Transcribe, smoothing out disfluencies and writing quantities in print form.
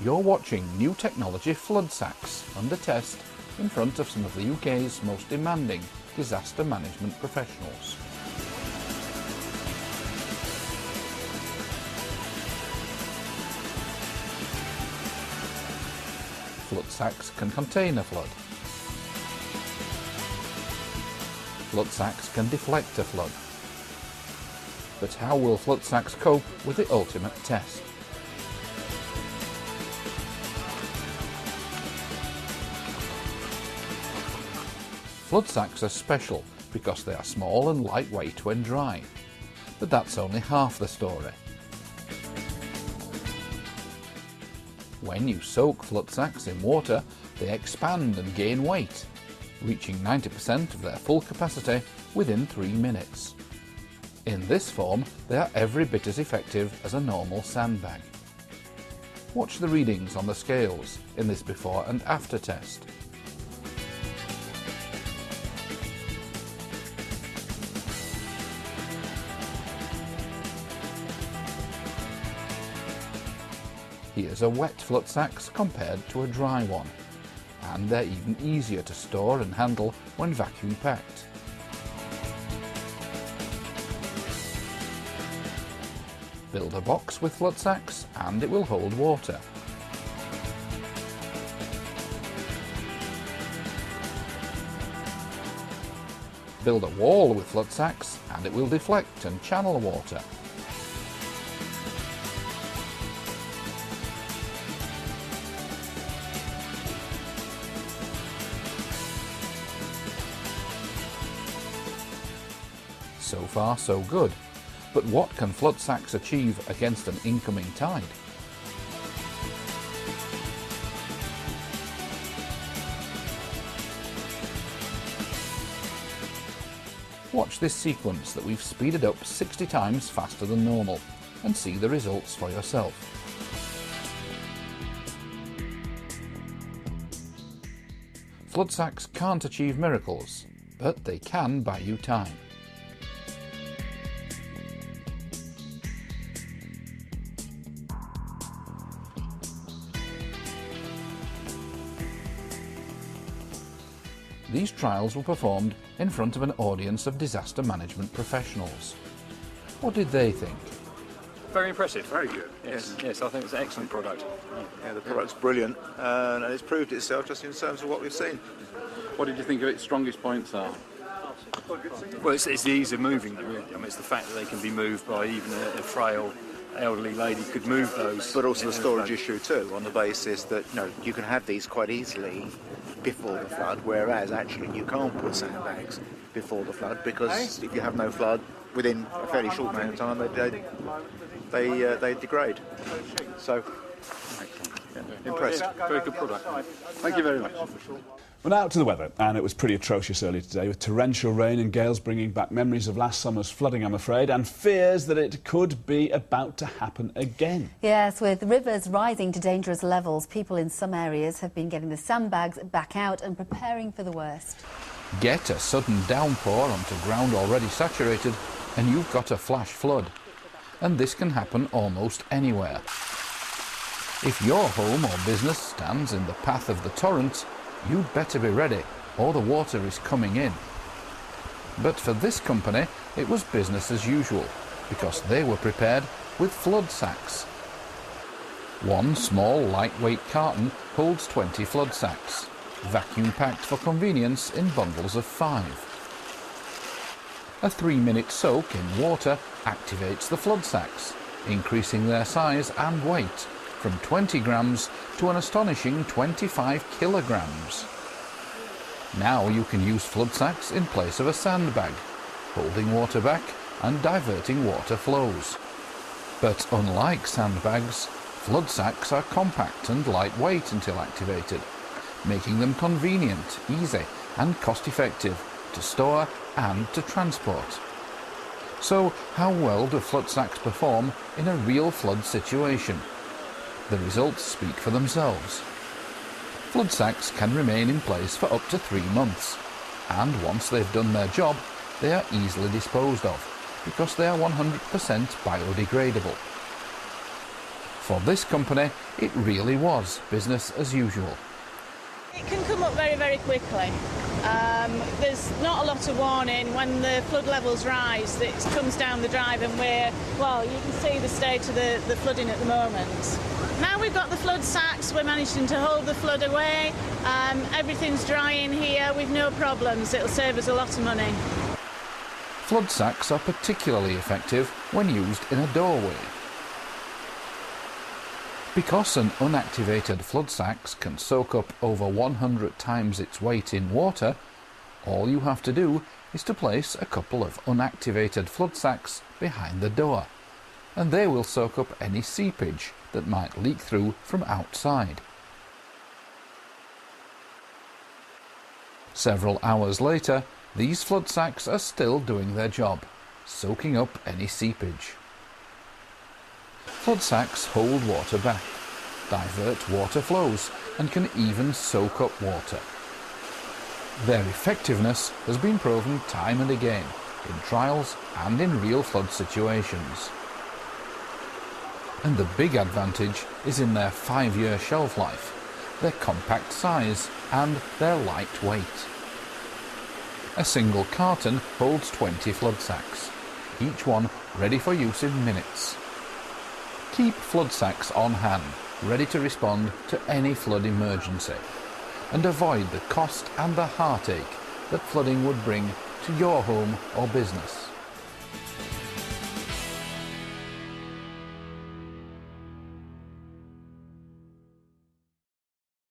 You're watching new technology FloodSax under test in front of some of the UK's most demanding disaster management professionals. FloodSax can contain a flood. FloodSax can deflect a flood. But how will FloodSax cope with the ultimate test? FloodSacs are special because they are small and lightweight when dry. But that's only half the story. When you soak FloodSacs in water, they expand and gain weight, reaching 90% of their full capacity within 3 minutes. In this form, they are every bit as effective as a normal sandbag. Watch the readings on the scales in this before and after test. Here's a wet FloodSax compared to a dry one, and they're even easier to store and handle when vacuum packed. Build a box with FloodSax and it will hold water. Build a wall with FloodSax and it will deflect and channel water. So far so good, but what can FloodSax achieve against an incoming tide? Watch this sequence that we've speeded up 60 times faster than normal and see the results for yourself. FloodSax can't achieve miracles, but they can buy you time. These trials were performed in front of an audience of disaster management professionals. What did they think? Very impressive. Very good. Yes, I think it's an excellent product. Yeah, the product's brilliant, and it's proved itself just in terms of what we've seen. What did you think of its strongest points are? Well, it's the ease of moving them, really. I mean, it's the fact that they can be moved by even a frail elderly lady could move those. But also the storage issue too, on the basis that you can have these quite easily before the flood, whereas actually you can't put sandbags before the flood because if you have no flood, within a fairly short amount of time they degrade. So, impressed. Very good product. Thank you very much. Well, now to the weather, and it was pretty atrocious earlier today, with torrential rain and gales bringing back memories of last summer's flooding, I'm afraid, and fears that it could be about to happen again. Yes, with rivers rising to dangerous levels, people in some areas have been getting the sandbags back out and preparing for the worst. Get a sudden downpour onto ground already saturated and you've got a flash flood. And this can happen almost anywhere. If your home or business stands in the path of the torrent, you'd better be ready, or the water is coming in. But for this company, it was business as usual, because they were prepared with FloodSax. One small, lightweight carton holds 20 FloodSax, vacuum-packed for convenience in bundles of 5. A 3-minute soak in water activates the FloodSax, increasing their size and weight from 20 grams to an astonishing 25 kilograms. Now you can use FloodSax in place of a sandbag, holding water back and diverting water flows. But unlike sandbags, FloodSacs are compact and lightweight until activated, making them convenient, easy and cost-effective to store and to transport. So how well do FloodSacs perform in a real flood situation? The results speak for themselves. FloodSacs can remain in place for up to 3 months, and once they've done their job, they are easily disposed of, because they are 100% biodegradable. For this company, it really was business as usual. It can come up very, very quickly. There's not a lot of warning. When the flood levels rise, it comes down the drive and you can see the state of the flooding at the moment. Now we've got the FloodSax, we're managing to hold the flood away. Everything's dry in here, we've no problems. It'll save us a lot of money. FloodSax are particularly effective when used in a doorway. Because an unactivated FloodSax can soak up over 100 times its weight in water, all you have to do is to place a couple of unactivated FloodSax behind the door, and they will soak up any seepage that might leak through from outside. Several hours later, these FloodSax are still doing their job, soaking up any seepage. FloodSax hold water back, divert water flows, and can even soak up water. Their effectiveness has been proven time and again in trials and in real flood situations. And the big advantage is in their 5-year shelf life, their compact size and their light weight. A single carton holds 20 FloodSax, each one ready for use in minutes. Keep FloodSax on hand, ready to respond to any flood emergency, and avoid the cost and the heartache that flooding would bring to your home or business.